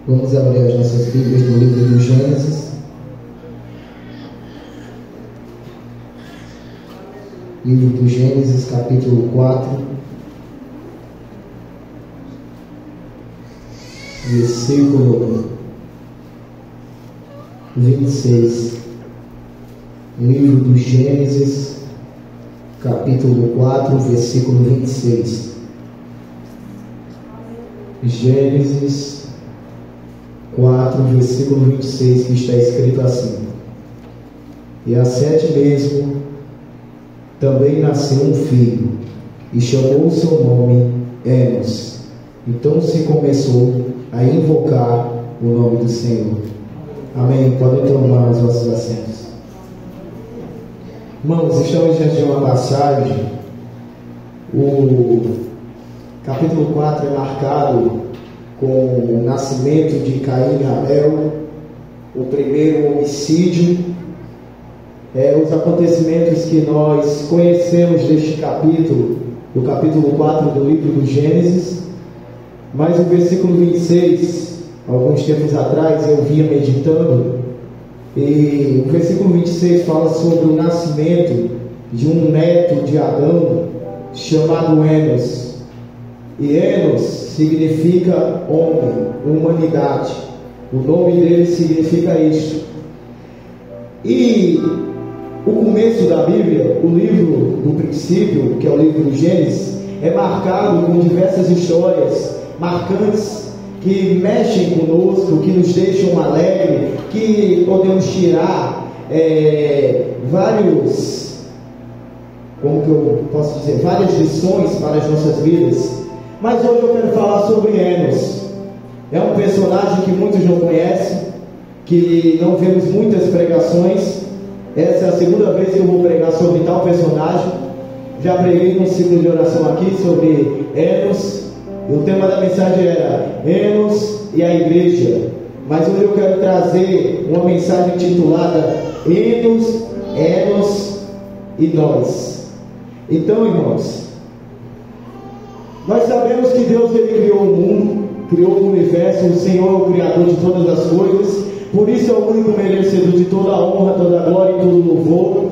Vamos abrir as nossas Bíblias no livro do Gênesis. Livro do Gênesis, capítulo 4, versículo 26. Livro do Gênesis, capítulo 4, versículo 26. Gênesis 4, versículo 26, que está escrito assim: E há 7 meses também nasceu um filho, e chamou o seu nome Enos. Então se começou a invocar o nome do Senhor. Amém. Podem tomar os vossos assentos. Irmãos, estamos diante de uma passagem. O capítulo 4 é marcado com o nascimento de Caim e Abel, o primeiro homicídio, os acontecimentos que nós conhecemos deste capítulo, do capítulo 4 do livro do Gênesis. Mas o versículo 26, alguns tempos atrás eu vinha meditando, e o versículo 26 fala sobre o nascimento de um neto de Adão chamado Enos. E Enos significa homem, humanidade. O nome dele significa isto. E o começo da Bíblia, o livro do princípio, que é o livro do Gênesis, é marcado com diversas histórias marcantes que mexem conosco, que nos deixam alegres, que podemos tirar várias lições para as nossas vidas. Mas hoje eu quero falar sobre Enos. É um personagem que muitos não conhecem, que não vemos muitas pregações. Essa é a segunda vez que eu vou pregar sobre tal personagem. Já preguei num ciclo de oração aqui sobre Enos. E o tema da mensagem era Enos e a Igreja. Mas hoje eu quero trazer uma mensagem titulada Enos e Nós. Então, irmãos, nós sabemos que Deus ele criou o mundo, criou o universo. O Senhor é o Criador de todas as coisas. Por isso é o único merecedor de toda a honra, toda a glória e todo o louvor.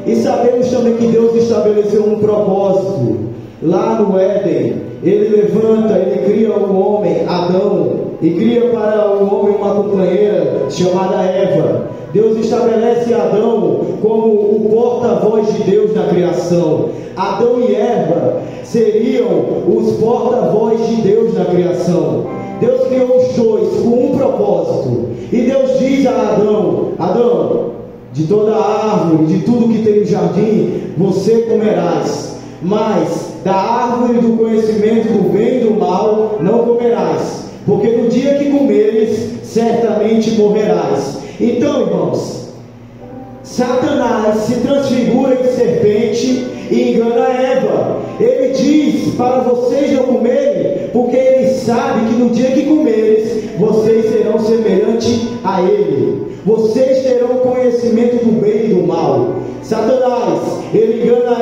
E sabemos também que Deus estabeleceu um propósito. Lá no Éden, Ele levanta, Ele cria o homem, Adão, e cria para o homem uma companheira chamada Eva. Deus estabelece Adão como o porta-voz de Deus na criação. Adão e Eva seriam os porta-voz de Deus na criação. Deus criou os dois com um propósito. E Deus diz a Adão: Adão, de toda a árvore, de tudo que tem no jardim, você comerás, mas da árvore do conhecimento do bem e do mal não comerás, porque no dia que comeres, certamente morrerás. Então, irmãos, Satanás se transfigura em serpente e engana Eva. Ele diz para vocês não comerem, porque ele sabe que no dia que comeres, vocês serão semelhantes a ele. Vocês terão conhecimento do bem e do mal. Satanás, ele engana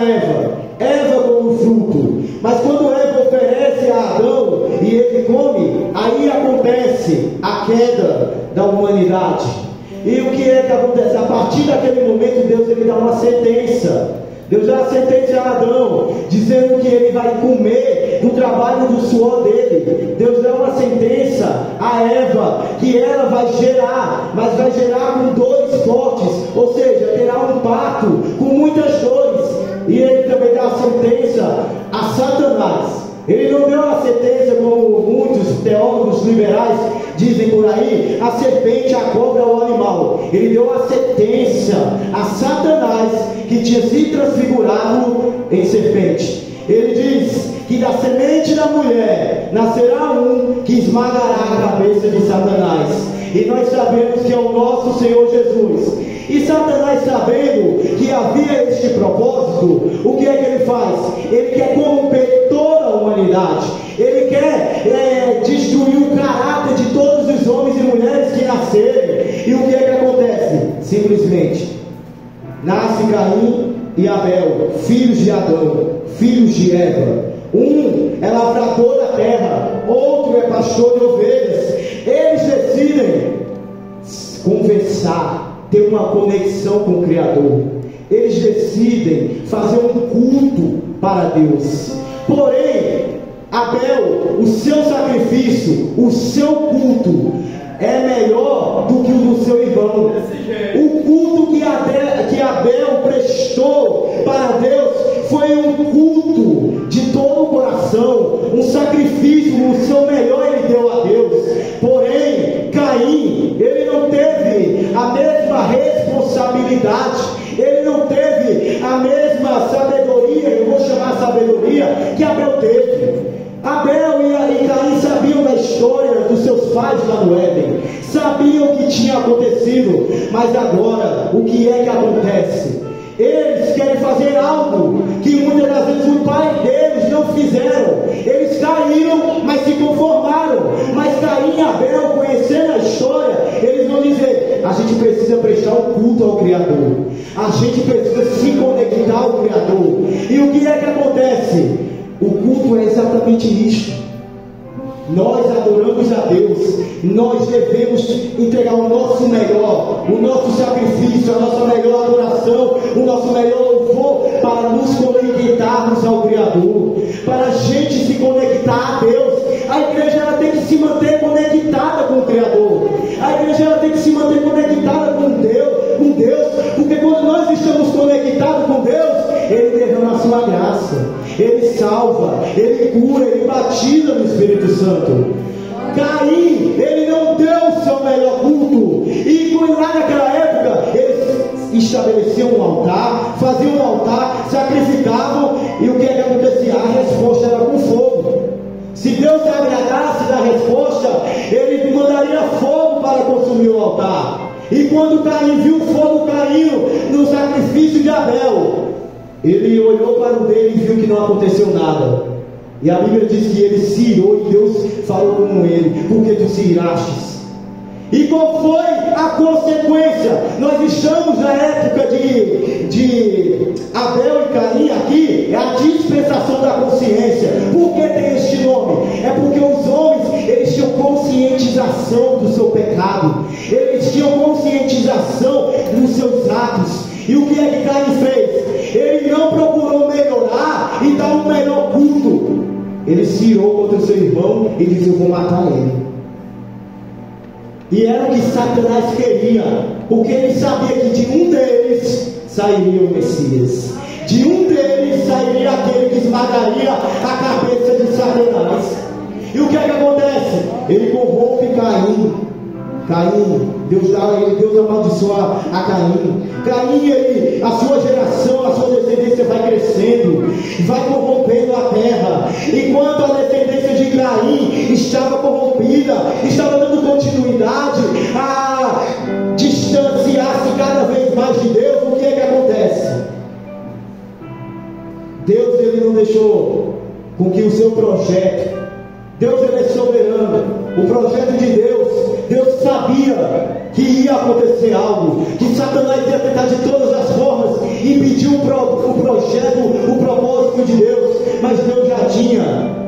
Eva com o fruto. Mas quando Eva oferece a Adão e ele come, aí acontece a queda da humanidade. E o que é que acontece? A partir daquele momento, Deus ele dá uma sentença. Deus dá a sentença a Adão, dizendo que ele vai comer do trabalho do suor dele. Deus dá uma sentença a Eva, que ela vai gerar, mas vai gerar com dores fortes, ou seja, terá um parto com muitas dores. E ele também dá a sentença a Satanás. Ele não deu a sentença como muitos teólogos liberais dizem por aí, a serpente, a cobra ou o animal. Ele deu a sentença a Satanás, que tinha se transfigurado em serpente. Ele diz que da semente da mulher nascerá um que esmagará a cabeça de Satanás. E nós sabemos que é o nosso Senhor Jesus. E Satanás, sabendo que havia este propósito, o que é que ele faz? Ele quer corromper toda a humanidade. Ele quer destruir o caráter de todos os homens e mulheres que nascerem. E o que é que acontece? Simplesmente nasce Caim e Abel, filhos de Adão, filhos de Eva. Um é lavrador da terra, outro é pastor de ovelhas. Eles uma conexão com o Criador. Eles decidem fazer um culto para Deus. Porém, Abel, o seu sacrifício, o seu culto é melhor do que o do seu irmão. O culto que Abel prestou para Deus foi um culto de todo o coração, um sacrifício, o seu melhor ele deu a Deus. Porém, Caim, ele não teve a mesma responsabilidade, ele não teve a mesma sabedoria, eu vou chamar sabedoria, que Abel teve. Abel e Caim sabiam da história dos seus pais lá no Éden, sabiam o que tinha acontecido, mas agora, o que é que acontece? Eles querem fazer algo que muitas das vezes o pai deles não fizeram. Eles caíram, mas se conformaram. Mas Caim e Abel, conhecendo a história, eles vão dizer: a gente precisa prestar um culto ao Criador, a gente precisa se conectar ao Criador. E o que é que acontece? O culto é exatamente isso. Nós adoramos a Deus, nós devemos entregar o nosso melhor, o nosso sacrifício, a nossa melhor adoração, o nosso melhor louvor, para nos conectarmos ao Criador, para a gente se conectar a Deus. A igreja ela tem que se manter conectada com o Criador, a igreja ela tem que se manter conectada com Deus, porque quando nós estamos conectados com Deus, Ele derrama a sua graça, Ele salva, Ele cura, Ele batiza no Espírito Santo. Caim, ele não deu o seu melhor culto, e lá naquela época eles estabeleciam um altar, faziam um altar, sacrificavam, e o que é que acontecia? A resposta era com fogo. Se Deus se agradasse da resposta, Ele mandaria fogo para consumir o altar. E quando Caim viu o fogo caindo no sacrifício de Abel, ele olhou para o dele e viu que não aconteceu nada. E a Bíblia diz que ele se irou e Deus falou com ele: por que tu se irastes? E qual foi a consequência? Nós estamos na época de Abel e Caim aqui, é a dispensação da consciência. Por que tem este nome? É porque os homens, eles tinham conscientização do seu pecado, eles tinham conscientização dos seus atos. E o que é que Caim fez? Ele não procurou melhorar e dar um melhor culto. Ele se irou contra o seu irmão e disse: eu vou matar ele. E era o que Satanás queria, porque ele sabia que de um deles sairia o Messias, de um deles sairia aquele que esmagaria a cabeça de Satanás. E o que é que acontece? Ele corrompe Caim, Deus amaldiçoa a Caim. Caim, a sua geração, a sua descendência vai crescendo, vai corrompendo a terra. Enquanto a descendência de Caim estava corrompida, estava dando continuidade a distanciar-se cada vez mais de Deus, o que é que acontece? Deus, ele não deixou com que o seu projeto, Deus, ele é soberano, o projeto de Deus sabia que ia acontecer algo, que Satanás ia tentar de todas as formas impedir o projeto, o propósito de Deus, mas Deus já tinha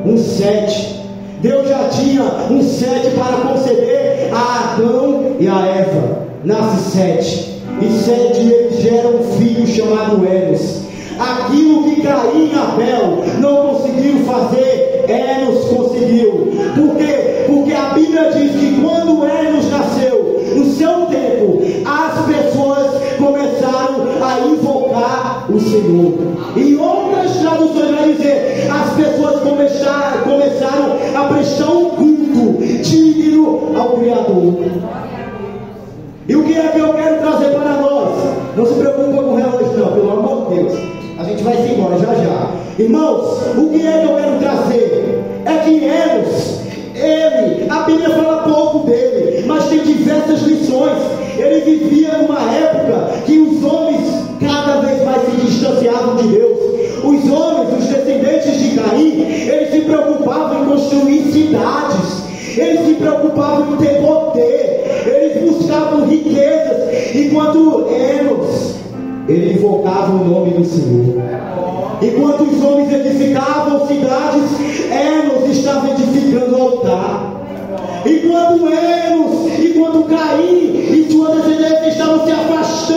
um 7. Deus já tinha um 7 para conceder a Adão e a Eva. Nasce 7, e 7 eles geram um filho chamado Enos. Aquilo que Caim e Abel não conseguiram fazer, Enos conseguiu. Por quê? Porque a Bíblia diz que quando Enos nasceu, no seu tempo, as pessoas começaram a invocar o Senhor. Em outras traduções vai dizer, as pessoas começaram a prestar um culto digno ao Criador. E o que é que eu quero trazer para nós? Não se preocupa com o relógio não, pelo amor de Deus. A gente vai se embora já já. Irmãos, o que é que eu quero trazer? É que Enos, a Bíblia fala pouco dele, mas tem diversas lições. Ele vivia numa época que os homens cada vez mais se distanciavam de Deus. Os homens, os descendentes de Caim, eles se preocupavam em construir cidades, eles se preocupavam em ter poder, eles buscavam riquezas, enquanto Enos, ele invocava o nome do Senhor. Enquanto os homens edificavam cidades, Enos estava edificando o altar. Enquanto Caim e sua descendência estavam se afastando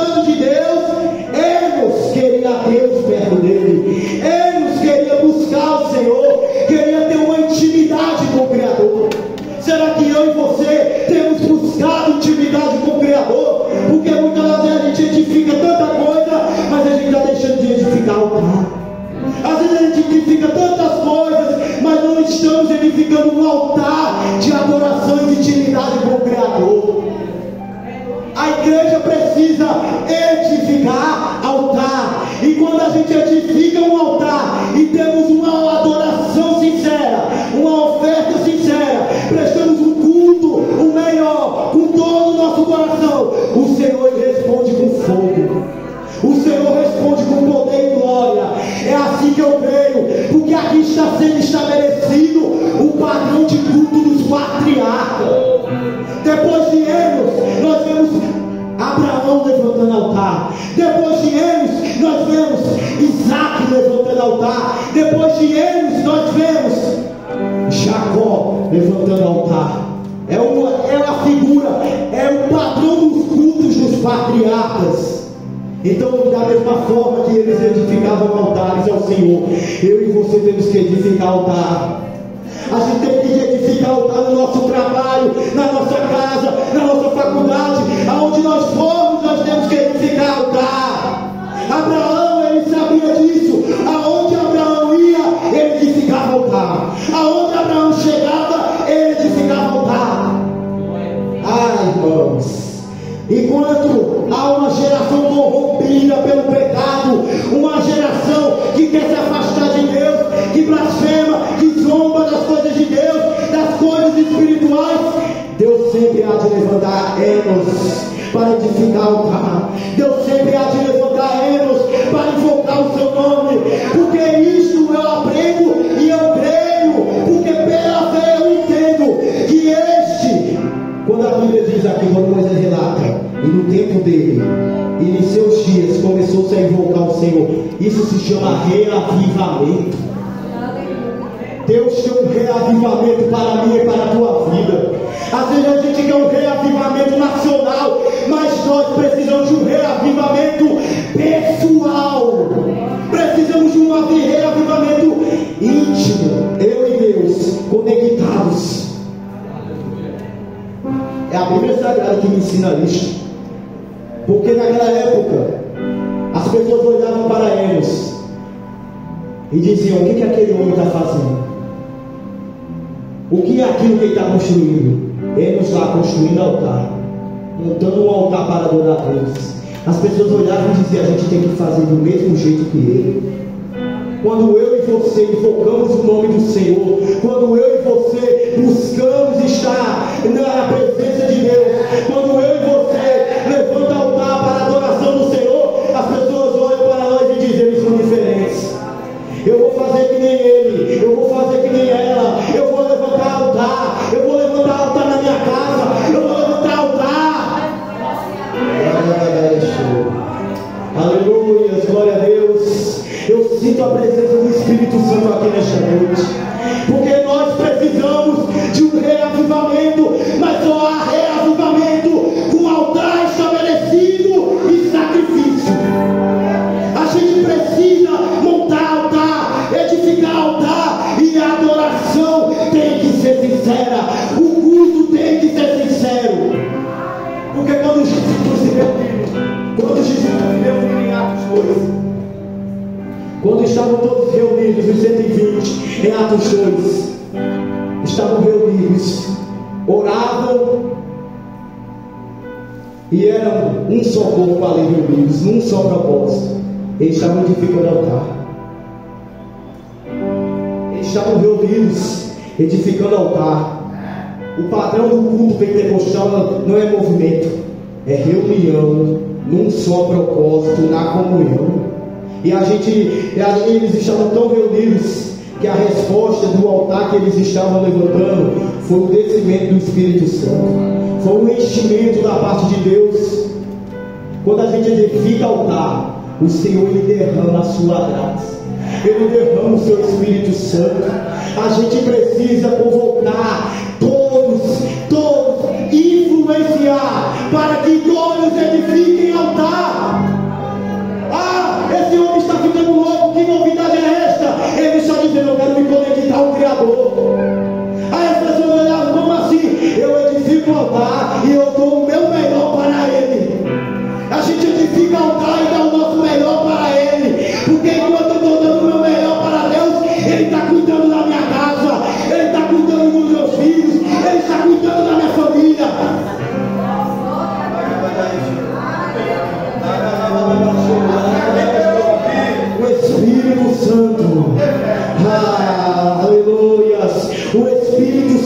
edificando um altar de adoração e de intimidade com o Criador. A igreja precisa edificar altar. E quando a gente edifica um altar e temos uma adoração sincera, uma oferta sincera, prestamos um culto, o melhor, com todo o nosso coração, o Senhor responde com fogo. O Senhor responde com poder e glória. É assim que eu creio, porque aqui está sendo estabelecido o padrão de culto dos patriarcas. Depois de Enos, nós vemos Abraão levantando altar. Depois de Enos, nós vemos Isaac levantando altar. Depois de Enos, nós vemos Jacó levantando altar. É uma figura, é o padrão dos cultos dos patriarcas. Então, da mesma forma que eles edificavam altares ao Senhor, eu e você temos que edificar altar. A gente tem que edificar altar no nosso trabalho, na nossa casa, na nossa faculdade, aonde nós formos, nós temos que edificar altar. Abraão, ele sabia disso. Aonde Abraão ia, ele edificava altar. Aonde Abraão chegava, ele edificava altar. Ai, irmãos, enquanto há uma geração corrompida pelo pecado, uma geração que quer se afastar de Deus, que blasfema, que zomba das coisas de Deus, das coisas espirituais, Deus sempre há de levantar Enos para edificar o altar. Deus sempre há de levantar Enos para invocar o seu nome, porque isto eu aprendo e eu creio, porque pela fé eu entendo que este, quando a Bíblia diz aqui, quando Moisés relata, e no tempo dele, e em seus dias, começou-se a invocar o Senhor. Isso se chama reavivamento. Deus tem um reavivamento para mim e para a tua vida. Às vezes a gente quer um reavivamento nacional, mas nós precisamos de um reavivamento pessoal. Precisamos de um reavivamento íntimo, eu e Deus conectados. É a Bíblia Sagrada que me ensina isso. Porque naquela época as pessoas olhavam para Enos e diziam: o que aquele homem está fazendo? O que é aquilo que ele está construindo? Enos está construindo altar, montando um altar para adorar a Deus. As pessoas olhavam e diziam: a gente tem que fazer do mesmo jeito que ele. Quando eu e você invocamos o nome do Senhor, quando eu e você buscamos estar na presença de Deus, quando eu e você levanta altar para a adoração do Senhor, as pessoas olham para nós e dizem: eles são diferentes. Eu vou fazer que nem ele, eu vou fazer que nem ela, eu vou levantar altar, eu vou levantar altar na minha casa, eu vou levantar altar. Aleluia, glória a Deus. Eu sinto a presença do Espírito Santo aqui nesta noite, porque nós precisamos de um reavivamento, mas só há reavivamento com altar estabelecido e sacrifício. A gente precisa montar altar, edificar altar, e a adoração tem que ser sincera, o culto tem que ser sincero. Porque quando os discípulos se reuniram em Atos 2, quando estavam todos reunidos, os 120, em Atos 2, estavam reunidos, oravam, e eram um só corpo ali reunidos, num só propósito. Eles estavam edificando altar. Eles estavam reunidos, edificando altar. O padrão do culto pentecostal não é movimento, é reunião, num só propósito, na comunhão. E eles estavam tão reunidos que a resposta do altar que eles estavam levantando foi o descimento do Espírito Santo, foi um enchimento da parte de Deus. Quando a gente edifica altar, o Senhor ele derrama a sua graça, ele derrama o seu Espírito Santo. A gente precisa convocar todos, influenciar para que todos edifiquem altar. Esse homem está ficando louco, que novidade é esta? Ele está dizendo: eu quero me conectar ao Criador. Aí as pessoas olhavam: como assim? Eu edifico o altar e eu dou o meu melhor para ele. A gente edifica o altar e dá o nosso melhor para ele, porque enquanto eu estou dando o meu melhor para Deus, ele está cuidando da minha casa, ele está cuidando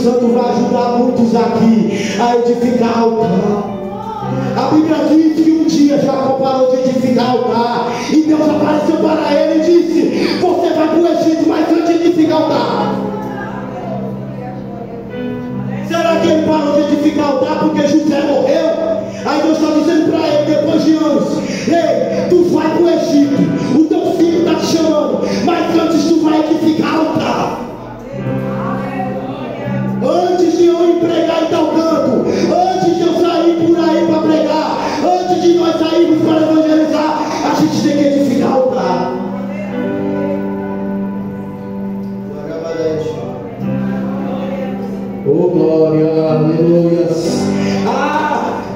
Santo vai ajudar muitos aqui a edificar altar. A Bíblia diz que um dia Jacó parou de edificar altar e Deus apareceu para ele e disse: você vai para o Egito, mas antes de edificar altar. Será que ele parou de edificar altar porque José morreu? Aí Deus está dizendo para ele, depois de anos: ei, tu vai para o Egito, o teu filho está te chamando, mas antes tu vai edificar altar. Antes de eu ir pregar em tal canto, antes de eu sair por aí para pregar, antes de nós sairmos para evangelizar, a gente tem que edificar altar. Oh glória, aleluia.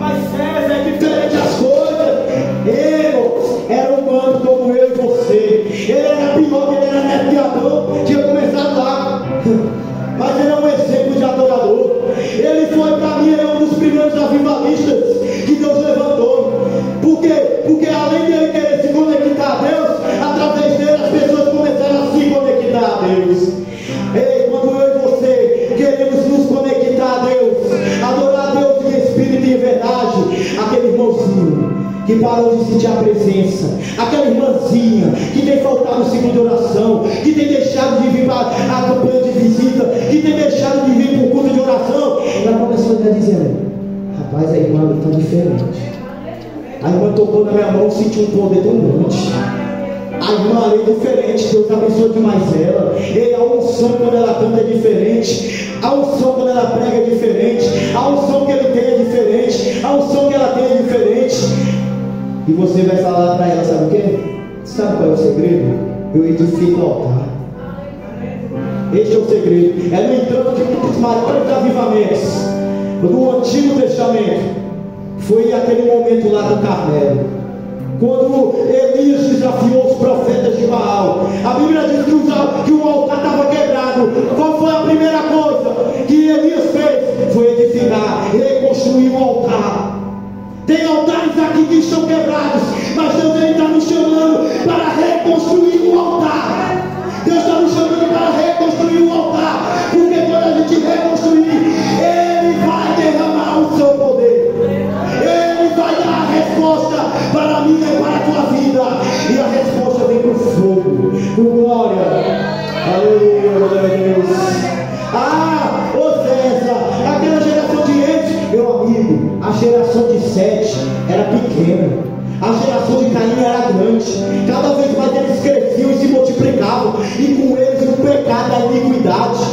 Mas César, é diferente as coisas. Ele era humano como eu e você. Ele era pior que ele era neto de Adão, tinha começado lá. Mas ele é um exemplo de adorador. Ele foi para mim, ele é um dos primeiros avivalistas que Deus levantou. Por quê? Porque além de ele querer se conectar a Deus, através dele as pessoas começaram a se conectar a Deus. Ei, quando eu e você queremos nos conectar a Deus, adorar a Deus em espírito e em verdade, aquele irmãozinho que parou de sentir a presença, aquela irmãzinha que tem faltado no ciclo de oração, que tem deixado de vir para a campanha de visita, que tem deixado de vir para o culto de oração, ela começou a dizer: rapaz, a irmã está diferente. A irmã tocou na minha mão, sentiu um poder tão grande. A irmã é diferente, Deus abençoa demais ela. E a unção quando ela canta é diferente, a unção quando ela prega é diferente, a unção que ele tem é diferente, a unção que ela tem é diferente. E você vai falar para ela, sabe o quê? Sabe qual é o segredo? Eu edifico o altar. Este é o segredo. É no entanto que um dos maiores avivamentos do Antigo Testamento foi aquele momento lá do Carmelo, quando Elias desafiou os profetas de Baal. A Bíblia diz que o altar estava quebrado. Qual foi a primeira coisa que Elias fez? Foi edificar, reconstruir o altar. Tem altares aqui que estão quebrados, mas Deus está nos chamando para reconstruir o altar. Deus está nos chamando para reconstruir o altar, porque quando a gente reconstruir, Ele vai derramar o seu poder. Ele vai dar a resposta para a minha e para a tua vida. E a resposta vem por fogo, por glória. Aleluia, glória a Deus. Ô César, aquela geração de antes, meu amigo, a geração de Sete era pequena, a geração de Caim era grande. Cada vez mais eles cresciam e se multiplicavam, e com eles o pecado, a iniquidade.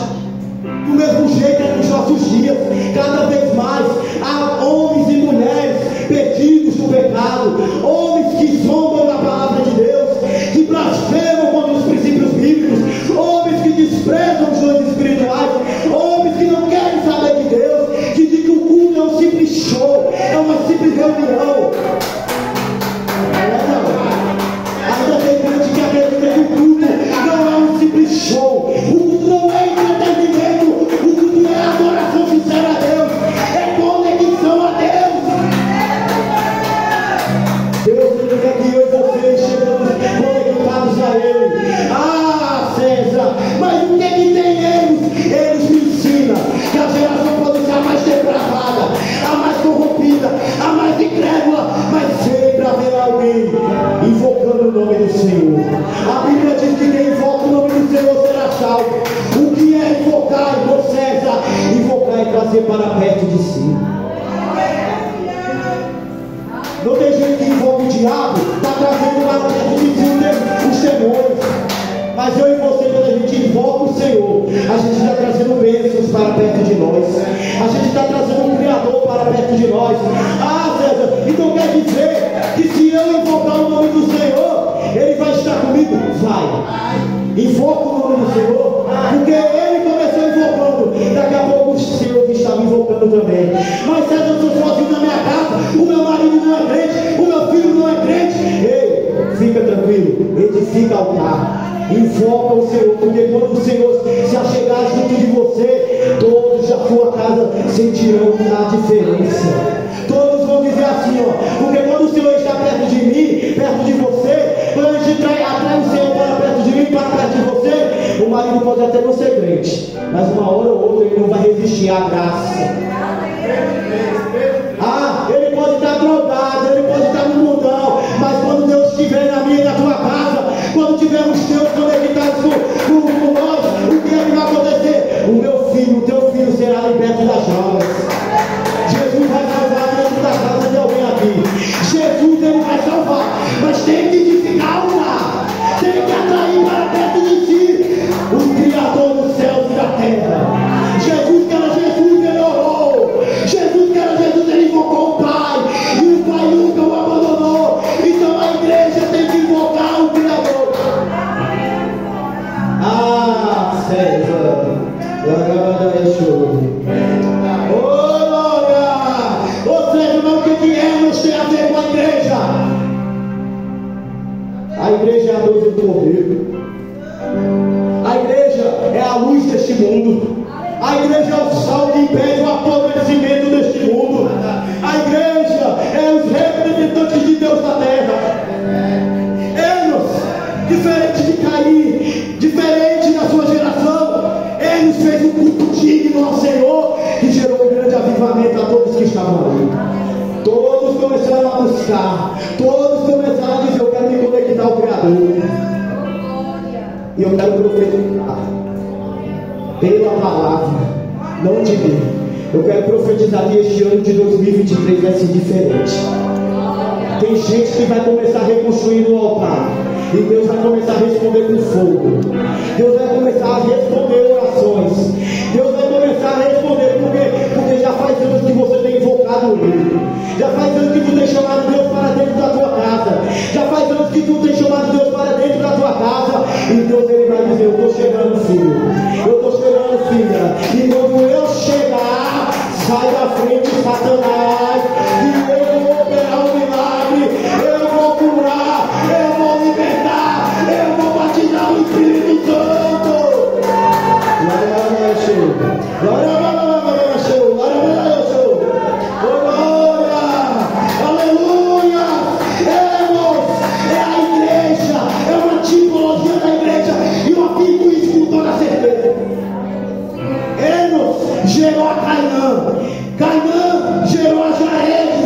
Do mesmo jeito é nos nossos dias, cada vez mais há homens e mulheres perdidos no pecado, homens que zombam da palavra de Deus, que blasfemam contra os princípios bíblicos, homens que desprezam os dons espirituais, homens que não querem saber de Deus, que dizem que o culto é um simples show, é uma simples reunião. Ainda tem gente que acredita que o culto não é um simples show, o culto não é entretenimento, o culto é adoração sincera a Deus, é conexão a Deus. Deus quer que eu e você estejamos conectados a Ele. César, mas o que é que tem eles? Eles me ensinam que a geração pode ser a mais depravada, a mais corrompida, a mais incrédula, mas sempre haverá alguém invocando o nome do Senhor. A Bíblia diz que quem invoca o nome do Senhor será salvo. O que é invocar, irmão César? Invocar é trazer para perto de si. Não tem gente que invoca o diabo, está trazendo para perto de si os demônios. Mas eu e você, quando a gente invoca o Senhor, a gente está trazendo bênçãos para perto de nós. A gente está trazendo um Criador para perto de nós. César, então quer dizer que se eu invocar o nome do Senhor, Ele vai estar comigo? Vai. Invoca o nome do Senhor, porque Ele começou invocando. Daqui a pouco o Senhor está me invocando também. Mas César, eu estou sozinho na minha casa, o meu marido não é crente, o meu filho não é crente. Ei, fica tranquilo, edifica altar. Invoca o Senhor, porque quando o Senhor se achegar junto de você, todos da sua casa sentirão a diferença. Todos vão dizer assim, porque quando o Senhor está perto de mim, perto de você, quando a gente atrai o Senhor para perto de mim, para perto de você, o marido ele pode até não ser crente, mas uma hora ou outra ele não vai resistir à graça. Ele pode estar drogado, ele pode estar no mundão, mas quando Deus estiver na minha e na tua casa, quando tivermos Deus conectados com nós, o que é que vai acontecer? O teu filho será liberto das drogas. Jesus vai salvar dentro da casa de alguém aqui. Jesus, ele vai salvar, mas tem que edificar um lar, tem que atrair para perto de si o Criador dos céus e da terra. Jesus, que era Jesus, ele orou. Jesus, que era Jesus, ele invocou o Pai, e o Pai nunca o abandonou. Então a igreja tem que invocar o Criador. César, ou seja, não, o que Enos tem a ver com a igreja? A igreja é a luz do cordeiro. A igreja é a luz deste mundo. A igreja é o sal que impede o apodrecimento deste mundo. A igreja é os representantes de Deus na terra. Enos, diferente de Caim, diferente da sua geração, Enos fez um culto digno ao Senhor, que gerou um grande avivamento a todos que estavam ali. Todos começaram a buscar, todos começaram a dizer: eu quero me conectar ao Criador, e eu quero profetizar pela palavra, não de mim. Eu quero profetizar que este ano de 2023 vai ser diferente. Tem gente que vai começar a reconstruir o altar, e Deus vai começar a responder com fogo. Deus vai começar a responder orações. Deus vai começar a responder porque já faz anos que você tem invocado Ele. Já faz anos que tu tem chamado Deus para dentro da tua casa. Já faz anos que tu tem chamado Deus para dentro da tua casa. E Deus, ele vai dizer: eu estou chegando, filho. Eu estou chegando, filha. E quando eu chegar, sai da frente, Satanás. E eu vou operar um milagre. Eu vou curar. Eu vou libertar. Eu vou batizar o Espírito Santo. Aleluia. É a igreja. É uma tipologia da igreja. E eu afirmo isso com toda certeza. Enos gerou a Cainã. Cainã gerou a Jared.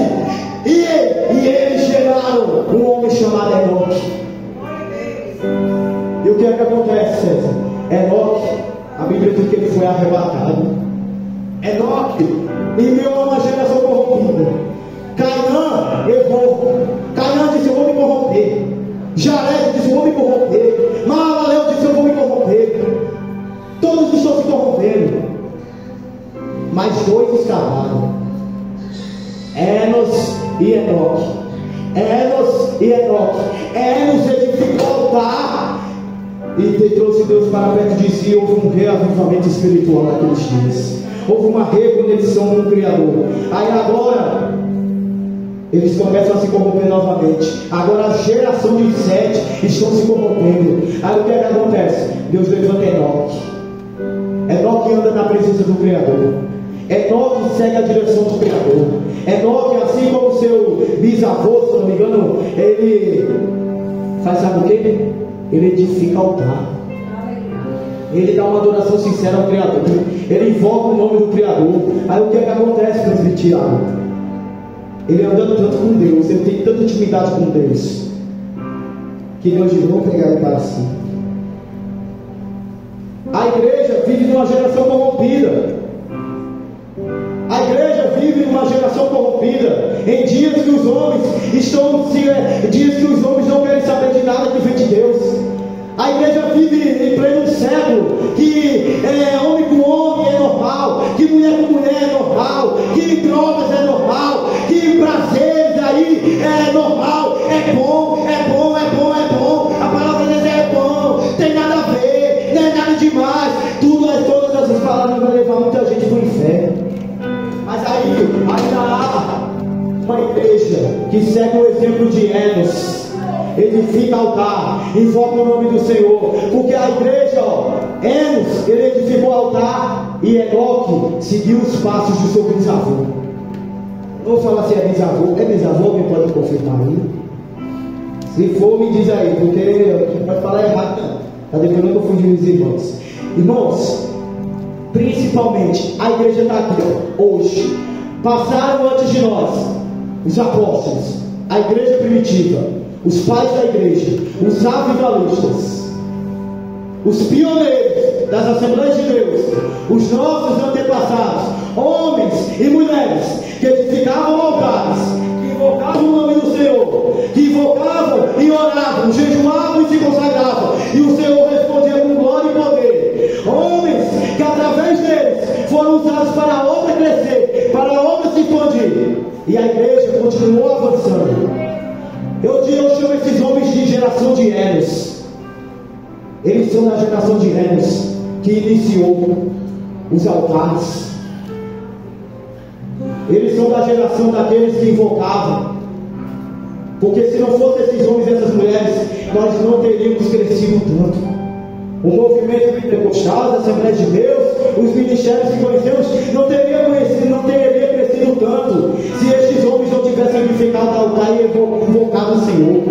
E eles geraram um homem chamado Enoque. E o que é que acontece, César? Enoque, a Bíblia diz que ele foi arrebatado. Enoque viveu uma geração corrompida. Cainã errou. Cainã disse: eu vou me corromper. Jared disse: eu vou me corromper. Maalalel disse: eu vou me corromper. Todos estão se corrompendo, mas dois escavaram: Enos e Enoque. Enos e Enoque. Enos edificou o altar e trouxe Deus para perto de si. Houve um reavivamento espiritual naqueles dias. Houve uma reconexão com o Criador. Aí agora eles começam a se corromper novamente. Agora a geração de Sete estão se corrompendo. Aí o que é que acontece? Deus levanta Enoque. Enoque anda na presença do Criador. Enoque segue a direção do Criador. Enoque, assim como seu bisavô, se não me engano, ele faz, sabe o que? Ele edifica altar. Ele dá uma adoração sincera ao Criador. Ele invoca o nome do Criador. Aí o que é que acontece, presbiteriano? Ele andando tanto com Deus, ele tem tanta intimidade com Deus, que Deus diz: vou pegar ele para si. A igreja vive numa geração corrompida. A igreja vive numa geração corrompida, em dias que os homens dias que os homens não querem saber de nada que vem de Deus. A igreja vive em pleno século que homem com homem é normal, que mulher com mulher é normal, que drogas é normal, que prazeres aí é normal, é bom, é bom, é bom, é bom. A palavra de Deus é bom, tem nada a ver, não é nada demais. Todas essas palavras vão levar muita gente para o inferno. Mas aí ainda há uma igreja que segue o exemplo de Enos, edifica altar, invoca o nome do Senhor, porque a igreja, Enos, ele edificou altar, e Enoque seguiu os passos do seu bisavô. Não vou falar se é bisavô, alguém pode confirmar aí? Se for, me diz aí, porque não vai falar errado não, está devendo confundir os irmãos. Irmãos, principalmente a igreja está aqui hoje. Passaram antes de nós os apóstolos, a igreja primitiva, os pais da igreja, os avivalistas, os pioneiros das Assembleias de Deus, os nossos antepassados, homens e mulheres que edificavam altares, que invocavam o nome do Senhor, que invocavam e oravam, jejuavam e se consagravam, e o Senhor respondia com glória e poder. Homens que através deles foram usados para a obra crescer, para a obra se expandir, e a igreja continuou avançando. Eu chamo esses homens de geração de Enos. Eles são da geração de Enos, que iniciou os altares. Eles são da geração daqueles que invocavam. Porque se não fossem esses homens e essas mulheres, nós não teríamos crescido tanto. O movimento pentecostal, as Assembleias de Deus, os ministérios que conhecemos, não teria crescido tanto se estes homens não tivessem edificado o altar e invocado o Senhor.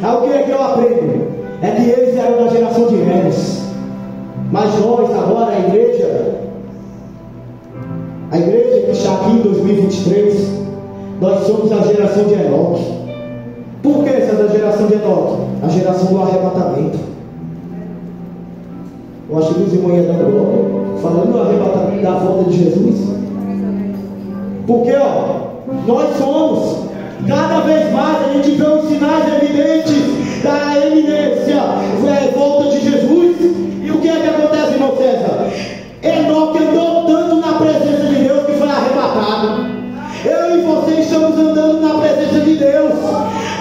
Aí o que é que eu aprendo? É que eles eram da geração de Enos. Mas nós agora, a igreja que está aqui em 2023, nós somos a geração de Enoque. Por que essa da geração de Enoque? A geração do arrebatamento. Eu acho que os irmãos iam dar glória, falando do arrebatamento da volta de Jesus. Porque, nós somos, cada vez mais a gente vê os sinais evidentes da eminência, volta de Jesus. E o que é que acontece, irmão César? Enoque andou tanto na presença de Deus que foi arrebatado. Eu e você estamos andando na presença de Deus,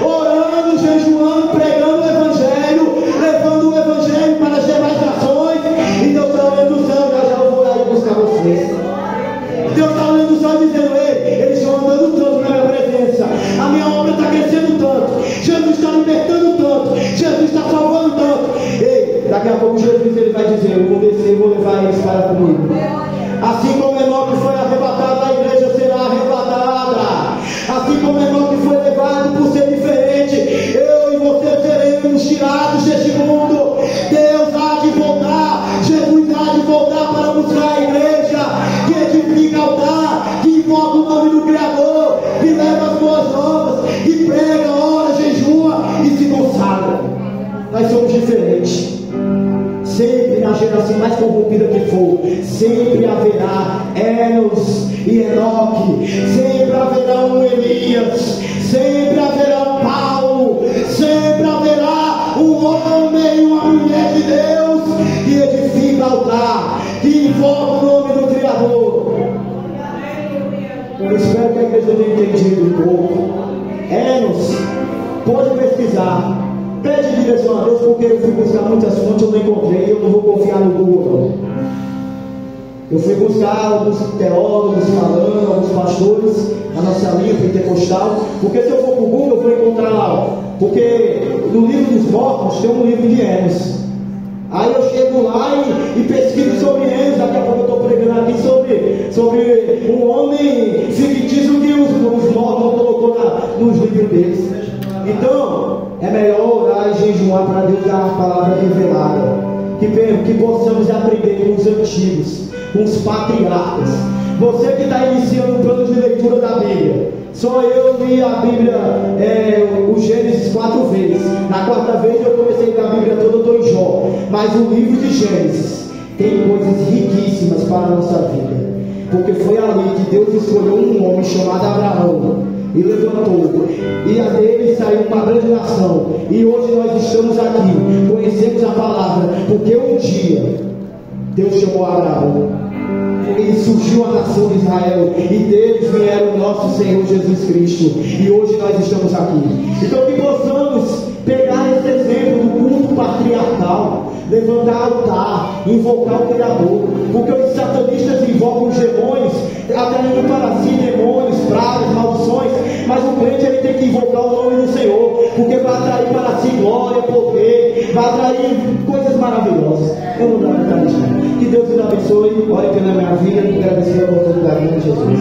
orando, jejuando, pregando o Evangelho, levando o Evangelho para as demais nações. E Deus está olhando do céu, já eu vou lá e buscar vocês. Deus está olhando do céu dizendo: ei, eles estão andando tanto na minha presença, a minha obra está crescendo tanto, Jesus está libertando tanto, Jesus está salvando tanto. Ei, daqui a pouco Jesus ele vai dizer: eu vou descer e vou levar eles para comigo. Assim como Enoque foi arrebatado, a igreja será arrebatada. Assim como Enoque foi levado por ser diferente, eu e você seremos tirados deste mundo. Deus há de voltar, Jesus há de voltar para buscar a igreja que edifica altar, que invoca o nome do Criador, que leva as boas novas, que prega, ora, jejua e se consagra. Nós somos diferentes. Sempre na geração mais corrompida que for, sempre haverá Enos e Enoque, sempre haverá um Elias, sempre haverá um Paulo, sempre haverá um homem e uma mulher de Deus que edifica altar, que invoca o nome do Criador. Eu espero que a igreja tenha entendido um pouco. Enos, pode pesquisar. Pede direção a Deus, porque eu fui buscar muitas fontes, eu não encontrei, eu não vou confiar no Google, não. Eu fui buscar alguns teólogos falando, alguns pastores na nossa linha pentecostal, porque se eu for para o Google eu vou encontrar lá, porque no livro dos mortos tem um livro de Enos. Aí eu chego lá e pesquiso sobre Enos. Daqui a pouco eu estou pregando aqui sobre um homem fictício que os mortos colocou nos livros deles. Então, é melhor orar e jejuar para Deus dar a palavra revelada. Que possamos aprender com os antigos, com os patriarcas. Você que está iniciando o plano de leitura da Bíblia, só eu li a Bíblia, o Gênesis 4 vezes. Na quarta vez eu comecei a ler a Bíblia toda, eu estou em Jó. Mas o livro de Gênesis tem coisas riquíssimas para a nossa vida. Porque foi ali que Deus escolheu um homem chamado Abraão e levantou, e a dele saiu uma grande nação. E hoje nós estamos aqui, conhecemos a palavra, porque um dia Deus chamou Abraão e surgiu a nação de Israel, e deles vieram o nosso Senhor Jesus Cristo, e hoje nós estamos aqui. Então que possamos pegar esse exemplo do culto patriarcal, levantar altar, invocar o Criador, porque os satanistas invocam os demônios, atraindo para si demônios, pragas, maldições, mas o crente ele tem que invocar o nome do Senhor, porque vai atrair para si glória, poder, vai atrair coisas maravilhosas. Eu não dou vontade. Que Deus nos abençoe, ore pela minha vida e agradecer a oportunidade de Jesus.